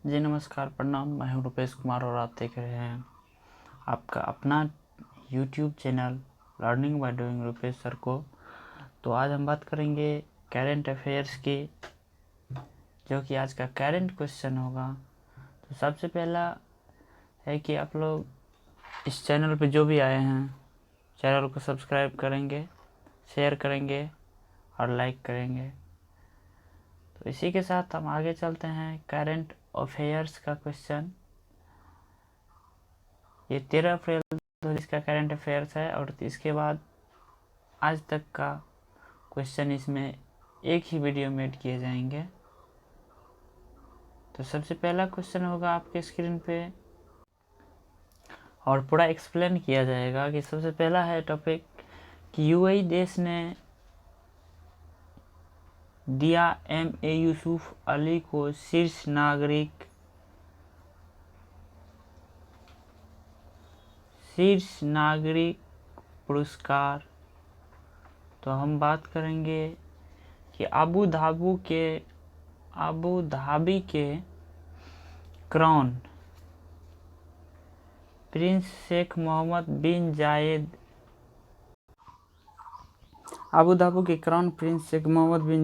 जी नमस्कार, प्रणाम। मैं हूं रुपेश कुमार और आप देख रहे हैं आपका अपना YouTube channel learning by doing Rupesh sir को। तो आज हम बात करेंगे करेंट अफेयर्स की, जो कि आज का करेंट क्वेश्चन होगा। तो सबसे पहला है कि आप लोग इस चैनल पे जो भी आए हैं, चैनल को सब्सक्राइब करेंगे, शेयर करेंगे और लाइक करेंगे। तो इसी के साथ हम आगे चलते हैं। करेंट अफेयर्स का क्वेश्चन ये 13 अप्रैल 2020 का करंट अफेयर्स है और इसके बाद आज तक का क्वेश्चन इसमें एक ही वीडियो में ऐड किए जाएंगे। तो सबसे पहला क्वेश्चन होगा आपके स्क्रीन पे और पूरा एक्सप्लेन किया जाएगा कि सबसे पहला है टॉपिक कि यूएई देश ने दिया एम.ए. यूसुफ अली को शीर्ष नागरिक पुरस्कार। तो हम बात करेंगे कि अबू धाबी के क्राउन प्रिंस शेख मोहम्मद बिन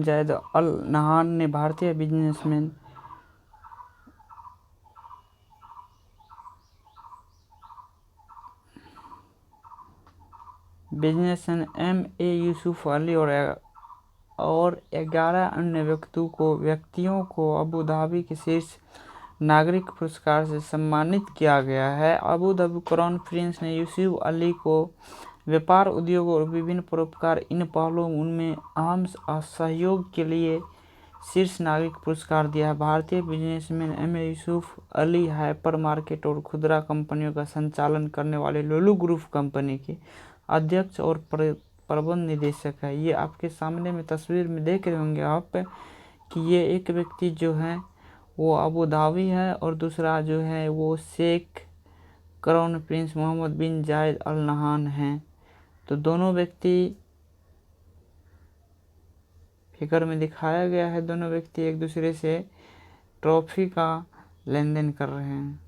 जायद अल नहान ने भारतीय बिजनेसमैन एम.ए. यूसुफ अली और 11 अन्य व्यक्तियों को अबू धाबी के शीर्ष नागरिक पुरस्कार से सम्मानित किया गया है। अबू धाबी क्राउन प्रिंस ने यूसुफ अली को व्यापार, उद्योग और विभिन्न परोपकार इन पहलुओं उनमें अहम सहयोग के लिए शीर्ष नागरिक पुरस्कार दिया है। भारतीय businessman M A. Yusuff Ali hypermarket और खुदरा कंपनियों का संचालन करने वाले लुलु ग्रुप कंपनी के अध्यक्ष और प्रबंध निदेशक है। ये आपके सामने में तस्वीर में देख रहे होंगे आप कि ये एक व्यक्ति जो है वो अबू धाबी है और दूसरा जो है वो शेख क्राउन प्रिंस मोहम्मद बिन जायद अल नहान हैं। तो दोनों व्यक्ति फिगर में दिखाया गया है, दोनों व्यक्ति एक दूसरे से ट्रॉफी का लेन देन कर रहे हैं।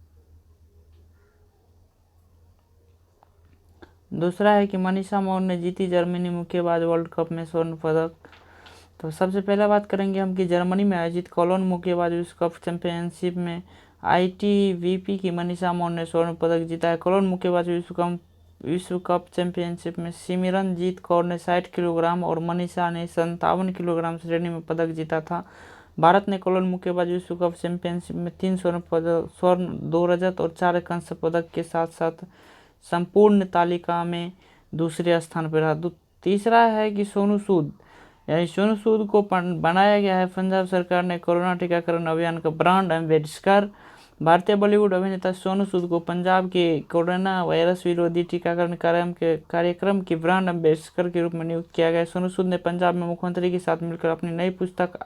दूसरा है कि मनीषा मौर्य ने जीती जर्मनी मुक्केबाज वर्ल्ड कप में स्वर्ण पदक। तो सबसे पहला बात करेंगे हम कि जर्मनी में आयोजित कोलोन मुक्केबाज विश्व कप चैंपियनशिप में आईटीबीपी की मनीषा मौर्य ने स्वर्ण पदक जीता है। कोलोन मुक्केबाज विश्व कप चैंपियनशिप में सिमरनजीत कौर ने 60 किलोग्राम और मनीषा ने 57 किलोग्राम श्रेणी में पदक जीता था। भारत ने कोलोन मुक्केबाज विश्व कप चैंपियनशिप में 3 स्वर्ण, 2 रजत और 4 कांस्य पदक के साथ साथ संपूर्ण तालिका में दूसरे स्थान पर रहा। तीसरा है कि सोनू सूद को बनाया गया है पंजाब सरकार ने कोरोना टीकाकरण अभियान का ब्रांड एम्बेसडर। भारतीय बॉलीवुड अभिनेता सोनू सूद को पंजाब के कोरोना वायरस विरोधी टीकाकरण कार्यक्रम की ब्रांड एम्बेसडर के रूप में नियुक्त किया गया। सोनू सूद ने पंजाब में मुख्यमंत्री के साथ मिलकर अपनी नई पुस्तक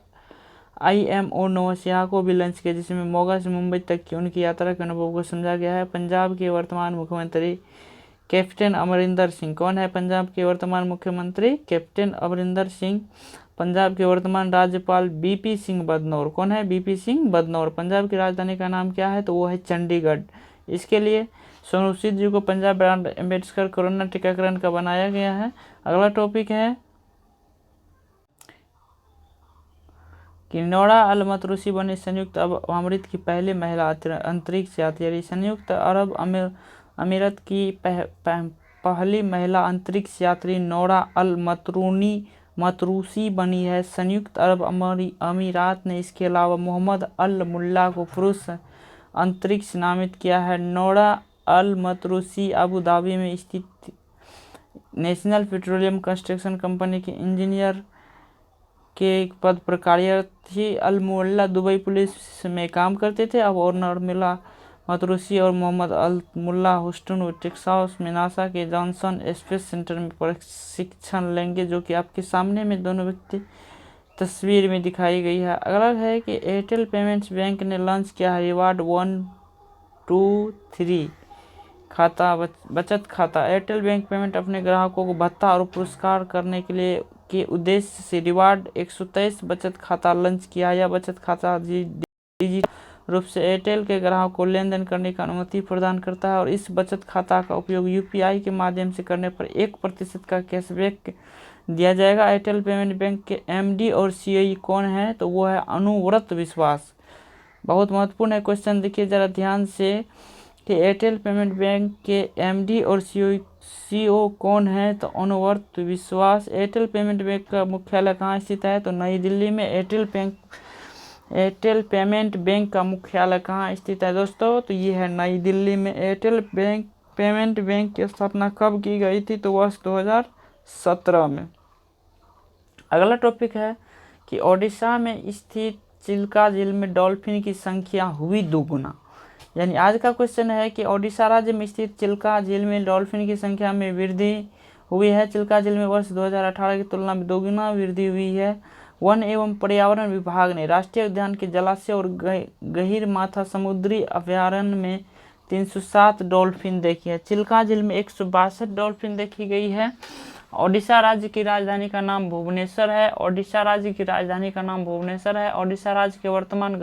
IMO नवसिया को भी लॉन्च किया, जिसमें मोगा से मुंबई तक की उनकी यात्रा के अनुभव को समझा गया है। पंजाब के वर्तमान मुख्यमंत्री कैप्टन अमरिंदर सिंह। कौन है पंजाब के वर्तमान मुख्यमंत्री? कैप्टन अमरिंदर सिंह। पंजाब के वर्तमान राज्यपाल BP सिंह बदनौर। कौन है? BP सिंह बदनौर। पंजाब की राजधानी का नाम क्या है? तो वो है चंडीगढ़। इसके लिए सोनू सूद जी को पंजाब ब्रांड एम्बेसडर कोरोना टीकाकरण का बनाया गया है। अगला टॉपिक है कि नोरा अल मतरूसी बनी संयुक्त अरब अमीरात की पहली महिला अंतरिक्ष यात्री। संयुक्त अरब अमीरात की पहली महिला अंतरिक्ष यात्री नोरा अल मतरूसी बनी है। संयुक्त अरब अमीरात ने इसके अलावा मोहम्मद अल मुल्ला को पुरुष अंतरिक्ष नामित किया है। नोरा अल मतरूसी अबू धाबी में स्थित नेशनल पेट्रोलियम कंस्ट्रक्शन कंपनी के इंजीनियर के एक पद पर कार्यरत थी। अल मुल्ला दुबई पुलिस में काम करते थे। अब और नॉर्मिला मतरूसी और मोहम्मद अल मुल्ला ह्यूस्टन टेक्सास में नासा के जॉनसन स्पेस सेंटर में प्रशिक्षण लेंगे, जो कि आपके सामने में दोनों व्यक्ति तस्वीर में दिखाई गई है। अगला है कि एयरटेल पेमेंट्स बैंक ने लॉन्च किया है रिवार्ड 123 बचत खाता। एयरटेल बैंक पेमेंट अपने ग्राहकों को भत्ता और पुरस्कार करने के उद्देश्य से रिवार्ड 123 बचत खाता लॉन्च किया। यह बचत खाता डिजिटल रूप से एयरटेल के ग्राहक को लेन देन करने की अनुमति प्रदान करता है और इस बचत खाता का उपयोग यूपीआई के माध्यम से करने पर 1% का कैशबैक दिया जाएगा। एयरटेल पेमेंट बैंक के एमडी और सीईओ कौन है? तो वो है अनुव्रत विश्वास। बहुत महत्वपूर्ण है क्वेश्चन, देखिए जरा ध्यान से कि एयरटेल पेमेंट बैंक के एमडी और सीईओ कौन है? तो अनुव्रत विश्वास। एयरटेल पेमेंट बैंक का मुख्यालय कहाँ स्थित है? तो नई दिल्ली में। एयरटेल पेमेंट बैंक का मुख्यालय कहाँ स्थित है दोस्तों? तो ये है नई दिल्ली में। एयरटेल पेमेंट बैंक की स्थापना कब की गई थी? तो वर्ष 2017 में। अगला टॉपिक है कि ओडिशा में स्थित चिल्का झील में डॉल्फिन की संख्या हुई दोगुना। यानी आज का क्वेश्चन है कि ओडिशा राज्य में स्थित चिल्का झील में डॉल्फिन की संख्या में वृद्धि हुई है। चिल्का झील में वर्ष 2018 की तुलना में दोगुना वृद्धि हुई है। वन एवं पर्यावरण विभाग ने राष्ट्रीय उद्यान के जलाशय और गहीरमाथा समुद्री अभयारण्य में 307 डॉल्फिन देखी है। चिल्का झील में 162 डॉल्फिन देखी गई है। ओडिशा राज्य की राजधानी का नाम भुवनेश्वर है। ओडिशा राज्य की राजधानी का नाम भुवनेश्वर है। ओडिशा राज्य के वर्तमान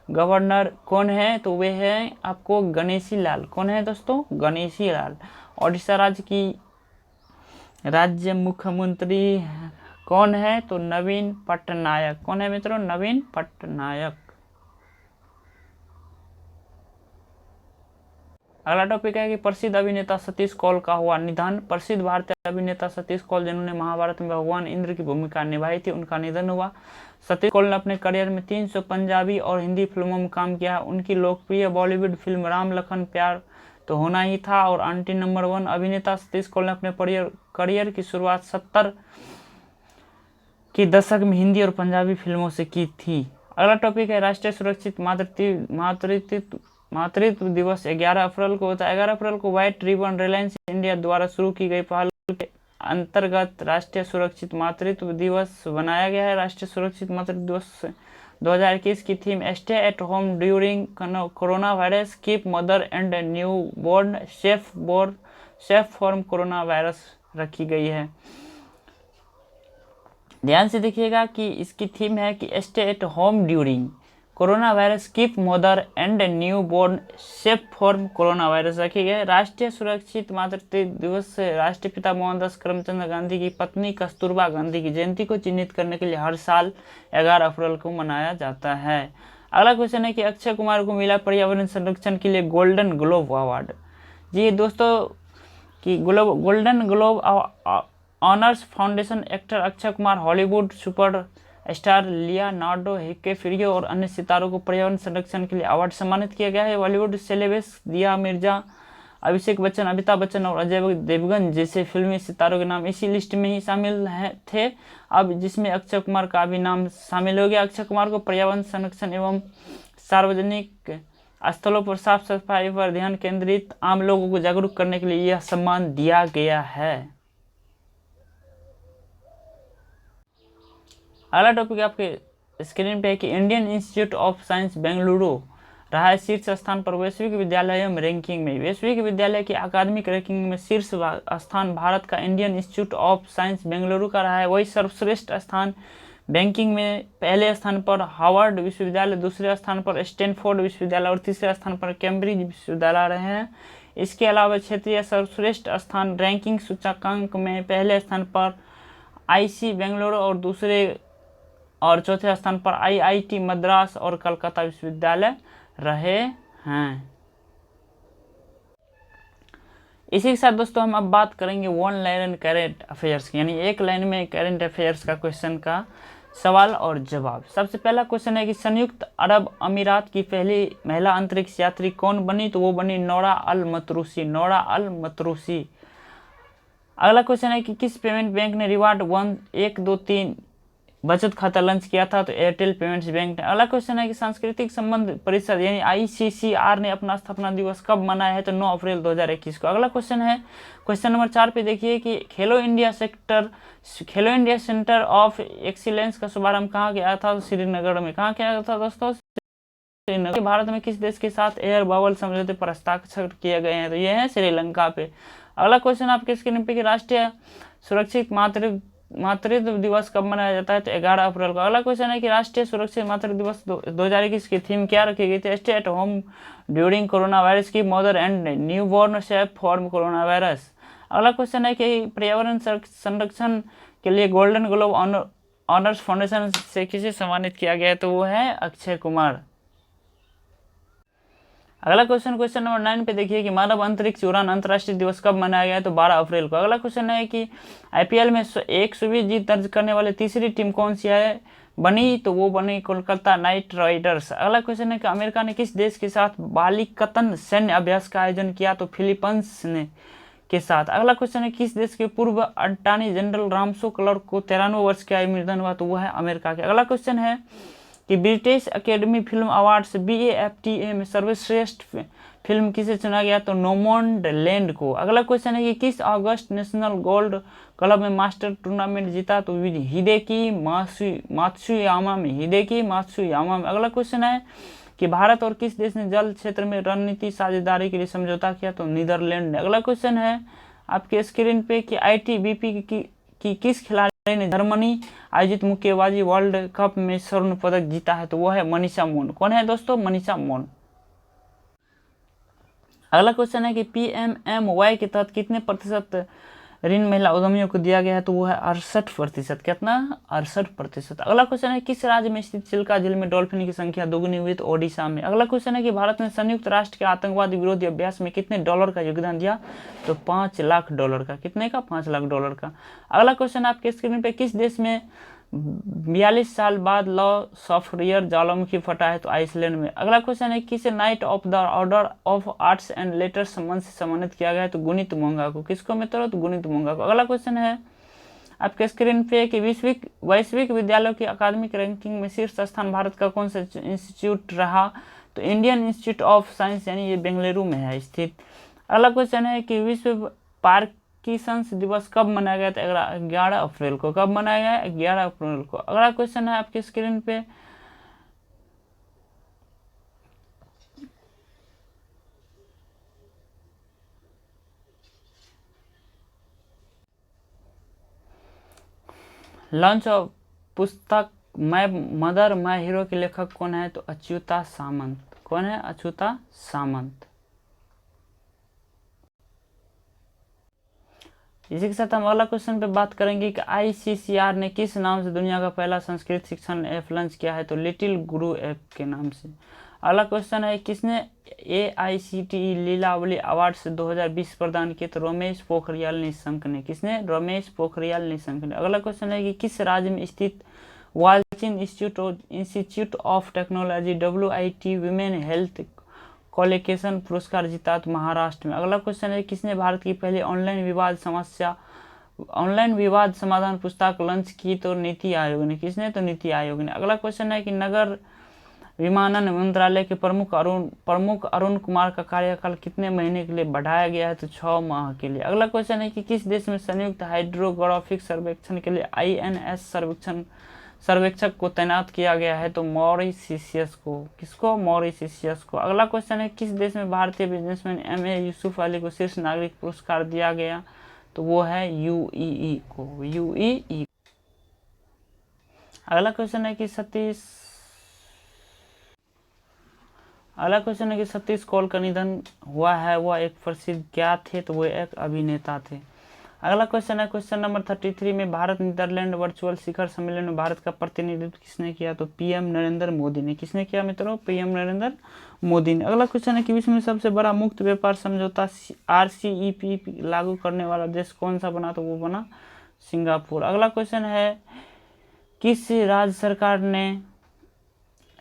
गवर्नर कौन है? तो वे हैं आपको गणेशी लाल। कौन है दोस्तों? गणेशी लाल। ओडिशा राज्य की राज्य मुख्यमंत्री कौन है? तो नवीन पटनायक। कौन है मित्रों? नवीन पटनायक। अगला टॉपिक है कि प्रसिद्ध अभिनेता सतीश कौल का हुआ निधन। प्रसिद्ध भारतीय अभिनेता सतीश कौल जिन्होंने महाभारत में भगवान इंद्र की भूमिका निभाई थी, उनका निधन हुआ। सतीश कौल ने अपने करियर में 300 पंजाबी और हिंदी फिल्मों में काम किया। उनकी लोकप्रिय बॉलीवुड फिल्म राम लखन प्यार तो होना ही था और आंटी नंबर 1। अभिनेता सतीश कौल ने अपने करियर की शुरुआत 70 के दशक में हिंदी और पंजाबी फिल्मों से की थी। अगला टॉपिक है राष्ट्रीय सुरक्षित मातृत्व दिवस 11 अप्रैल को होता है। 11 अप्रैल को व्हाइट रिबन रिलायंस इंडिया द्वारा शुरू की गई पहल के अंतर्गत राष्ट्रीय सुरक्षित मातृत्व दिवस बनाया गया है। राष्ट्रीय सुरक्षित मातृत्व दिवस 2021 की theme stay at home during coronavirus, keep mother and newborn safe from coronavirus रखी गई है। ध्यान से देखिएगा कि इसकी थीम है कि stay at home during coronavirus, keep mother and newborn safe from coronavirus रखी गई। राष्ट्रीय सुरक्षित मातृत्व दिवस राष्ट्रपिता मोहनदास करमचंद गांधी की पत्नी कस्तूरबा गांधी की जयंती को चिन्हित करने के लिए हर साल 11 अप्रैल को मनाया जाता है। अगला क्वेश्चन है कि अक्षय कुमार को मिला पर्यावरण संरक्षण के लिए गोल्डन ग्लोब अवार्ड। जी दोस्तों कि golden globe honours foundation actor Akshay Kumar, Hollywood super star Leonardo DiCaprio और अन्य सितारों को पर्यावरण संरक्षण के लिए अवार्ड सम्मानित किया गया है। बॉलीवुड सेलेब्स दिया मिर्जा, अभिषेक बच्चन, अमिताभ बच्चन और अजय देवगन जैसे फिल्मी सितारों के नाम इसी लिस्ट में ही शामिल थे, अब जिसमें अक्षय कुमार का भी नाम शामिल हो गया। अक्षय कुमार को पर्यावरण संरक्षण एवं सार्वजनिक स्थलों पर साफ सफाई पर ध्यान केंद्रित आम लोगों को जागरूक करने के लिए यह सम्मान दिया गया है। अगला टॉपिक आपके स्क्रीन पे है कि Indian institute of science Bengaluru रहा है शीर्ष स्थान पर वैश्विक विद्यालय रैंकिंग में। वैश्विक विद्यालय की अकादमिक रैंकिंग में शीर्ष स्थान भारत का Indian institute of science Bengaluru का रहा है। वही सर्वश्रेष्ठ स्थान रैंकिंग में पहले स्थान पर हार्वर्ड विश्वविद्यालय, दूसरे स्थान पर स्टैनफोर्ड विश्वविद्यालय और तीसरे स्थान पर कैम्ब्रिज विश्वविद्यालय रहे हैं। इसके अलावा क्षेत्रीय सर्वश्रेष्ठ स्थान रैंकिंग सूचकांक में पहले स्थान पर आईसी बेंगलुरु और चौथे स्थान पर आईआईटी मद्रास और कलकत्ता विश्वविद्यालय रहे हैं। इसी के साथ दोस्तों हम अब बात करेंगे वन लाइन करेंट अफेयर्स की, यानी एक लाइन में करेंट अफेयर्स का क्वेश्चन का सवाल और जवाब। सबसे पहला क्वेश्चन है कि संयुक्त अरब अमीरात की पहली महिला अंतरिक्ष यात्री कौन बनी? तो वो बनी नोरा अल मतरूसी। नोरा अल मतरूसी। अगला क्वेश्चन है कि किस पेमेंट बैंक ने रिवार्ड 1 2 3 बचत खाता लॉन्च किया था? तो एयरटेल पेमेंट्स बैंक ने। अगला क्वेश्चन है कि सांस्कृतिक संबंध परिषद यानी आईसीसीआर ने अपना स्थापना दिवस कब मनाया है? तो 9 अप्रैल 2021 को। अगला क्वेश्चन है क्वेश्चन नंबर 4 पे देखिए कि खेलो इंडिया सेंटर ऑफ एक्सीलेंस का शुभारंभ कहाँ किया था? तो श्रीनगर में। कहाँ किया था दोस्तों? श्रीनगर। भारत में किस देश के साथ एयर बबल समझौते पर हस्ताक्षर किए गए हैं? तो ये है श्रीलंका पे। अगला क्वेश्चन आपके स्क्रीन पे कि राष्ट्रीय सुरक्षित मातृत्व दिवस कब मनाया जाता है? तो 11 अप्रैल को। अगला क्वेश्चन है कि राष्ट्रीय सुरक्षित मातृत्व दिवस 2021 की थीम क्या रखी गई थी? Stay at home during coronavirus की mother and newborn safe from coronavirus. अगला क्वेश्चन है कि पर्यावरण संरक्षण के लिए गोल्डन ग्लोब ऑनर्स फाउंडेशन से किसे सम्मानित किया गया है? तो वो है अक्षय कुमार। अगला क्वेश्चन नंबर 9 पे देखिए कि मानव अंतरिक्ष उड़ान अंतर्राष्ट्रीय दिवस कब मनाया गया है? तो 12 अप्रैल को। अगला क्वेश्चन है कि आईपीएल में 120 जीत दर्ज करने वाली तीसरी टीम कौन सी है बनी? तो वो बनी कोलकाता नाइट राइडर्स। अगला क्वेश्चन है कि अमेरिका ने किस देश के साथ बालिकतन सैन्य अभ्यास का आयोजन किया? तो फिलीपींस ने के साथ। अगला क्वेश्चन है किस देश के पूर्व अटॉर्नी जनरल रामसो क्लर्क को 93 वर्ष की आयु में निधन हुआ? तो वो है अमेरिका के। अगला क्वेश्चन है कि British academy film awards BAFTA में सर्वश्रेष्ठ फिल्म किसे चुना गया? तो नोमैडलैंड को। अगला क्वेश्चन है कि किस अगस्त नेशनल गोल्ड क्लब में मास्टर टूर्नामेंट जीता? तो हिदेकी मात्सुयामा में। अगला क्वेश्चन है कि भारत और किस देश ने जल क्षेत्र में रणनीति साझेदारी के लिए समझौता किया? तो नीदरलैंड ने। अगला क्वेश्चन है आपके स्क्रीन पे कि ITBP की किस खिलाड़ी ने जर्मनी आयोजित मुक्केबाजी वर्ल्ड कप में स्वर्ण पदक जीता है? तो वो है मनीषा मौन। कौन है दोस्तों? मनीषा मौन। अगला क्वेश्चन है कि PMMY के तहत कितने प्रतिशत ऋण महिला उद्यमियों को दिया गया है? तो वो है 68%। कितना? 68%। अगला क्वेश्चन है किस राज्य में स्थित चिल्का झील में डॉल्फिन की संख्या दोगुनी हुई? तो ओडिशा में। अगला क्वेश्चन है कि भारत ने संयुक्त राष्ट्र के आतंकवाद विरोधी अभ्यास में कितने डॉलर का योगदान दिया? तो $5 लाख का। कितने का? $5 लाख का। अगला क्वेश्चन आपके स्क्रीन पे किस देश में 42 साल बाद लॉ सॉफ्टवेयर ज्वालामुखी फटा है? तो आइसलैंड में। अगला क्वेश्चन है किसे night of the order of arts and letters सम्मान से सम्मानित किया गया है? तो गुनीत मोंगा को। किसको मित्रों? तो गुनीत मोंगा को। अगला क्वेश्चन है आपके स्क्रीन पे कि वैश्विक विद्यालयों की अकादमिक रैंकिंग में शीर्ष स्थान भारत का कौन सा इंस्टीट्यूट रहा? तो इंडियन इंस्टीट्यूट ऑफ साइंस यानी ये बेंगलुरु में है स्थित। अगला क्वेश्चन है कि विश्व पार्किंसंस दिवस कब मनाया गया था? 11 अप्रैल को। कब मनाया गया? 11 अप्रैल को। अगला क्वेश्चन है आपके स्क्रीन पे लॉन्च ऑफ पुस्तक मैं मदर मैं हीरो के लेखक कौन है? तो अच्युता सामंत। कौन है? अच्युता सामंत। इसी के साथ हम अगला क्वेश्चन पे बात करेंगे कि ICCR ने किस नाम से दुनिया का पहला संस्कृत शिक्षण ऐप लॉन्च किया है? तो लिटिल गुरु ऐप के नाम से। अगला क्वेश्चन है किसने AICTE लीलावली अवार्ड्स 2020 प्रदान किए? तो रमेश पोखरियाल निशंक ने। किसने? रमेश पोखरियाल निशंक ने। अगला क्वेश्चन है कि किस राज्य में स्थित Walchand institute of technology WIT women health कोलिकेशन पुरस्कार जीता? तो महाराष्ट्र में। अगला क्वेश्चन है किसने भारत की पहली ऑनलाइन विवाद समाधान पुस्तक लॉन्च की? तो नीति आयोग ने। किसने? तो नीति आयोग ने। अगला क्वेश्चन है कि नगर विमानन मंत्रालय के प्रमुख अरुण कुमार का कार्यकाल कितने महीने के लिए बढ़ाया गया है? तो 6 माह के लिए। अगला क्वेश्चन है कि किस देश में संयुक्त हाइड्रोग्राफिक सर्वेक्षण के लिए INS सर्वेक्षक को तैनात किया गया है? तो मॉरिशस को। किसको? मॉरिशस को। अगला क्वेश्चन है किस देश में भारतीय बिजनेसमैन MA यूसुफ अली को शीर्ष नागरिक पुरस्कार दिया गया? तो वो है UAE को। UAE। अगला क्वेश्चन है कि सतीश कौल का निधन हुआ है, वह एक प्रसिद्ध क्या थे? तो वो एक अभिनेता थे। अगला क्वेश्चन है क्वेश्चन नंबर 33 में भारत नीदरलैंड वर्चुअल शिखर सम्मेलन में भारत का प्रतिनिधित्व किसने किया? तो PM नरेंद्र मोदी ने। किसने किया मित्रों? PM नरेंद्र मोदी ने। अगला क्वेश्चन है कि विश्व में सबसे बड़ा मुक्त व्यापार समझौता RCEP लागू करने वाला देश कौन सा बना? तो वो बना सिंगापुर। अगला क्वेश्चन है किस राज्य सरकार ने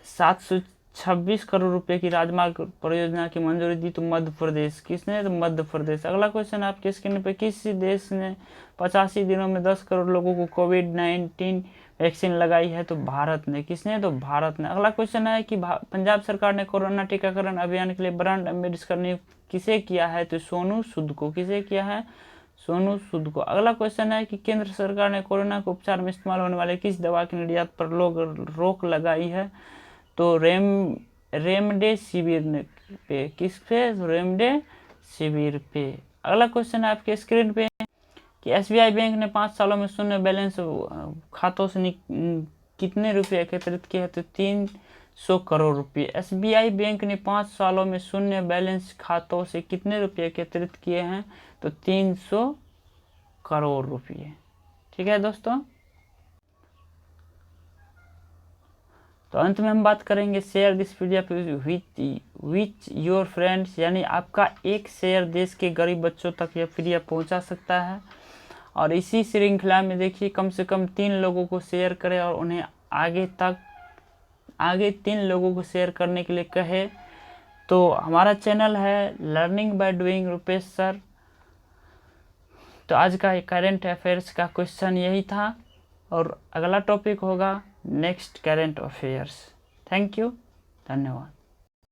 726 करोड़ रुपए की राजमार्ग परियोजना की मंजूरी दी? तो मध्य प्रदेश। किसने? तो मध्य प्रदेश। अगला क्वेश्चन आपके स्क्रीन पे किस देश ने 85 दिनों में 10 करोड़ लोगों को कोविड-19 वैक्सीन लगाई है? तो भारत ने। किसने? तो भारत ने। अगला क्वेश्चन है कि पंजाब सरकार ने कोरोना टीकाकरण अभियान के लिए ब्रांड एम्बेसडर नियुक्त किसे किया है? तो सोनू सूद को। किसे किया है? सोनू सूद को। अगला क्वेश्चन है कि केंद्र सरकार ने कोरोना के उपचार में इस्तेमाल होने वाले किस दवा की निर्यात पर रोक लगाई है? तो रेमडेसिविर पे। किस पे? रेमडेसिविर पे। अगला क्वेश्चन है आपके स्क्रीन पे कि एसबीआई बैंक ने 5 सालों में शून्य बैलेंस खातों से कितने रुपये एकत्रित किए हैं, तो 300 करोड़ रुपये। एसबीआई बैंक ने 5 सालों में शून्य बैलेंस खातों से कितने रुपये एकत्रित किए हैं, तो 300 करोड़ रुपये। ठीक है दोस्तों, तो अंत में हम बात करेंगे share this PDF which your friends, यानी आपका एक शेयर देश के गरीब बच्चों तक यह पीडीएफ पहुंचा सकता है। और इसी श्रृंखला में देखिए कम से कम 3 लोगों को शेयर करें और उन्हें आगे 3 लोगों को शेयर करने के लिए कहे। तो हमारा चैनल है learning by doing Rupesh sir. तो आज का करंट अफेयर्स का क्वेश्चन यही था और अगला टॉपिक होगा next current affairs. Thank you, धन्यवाद।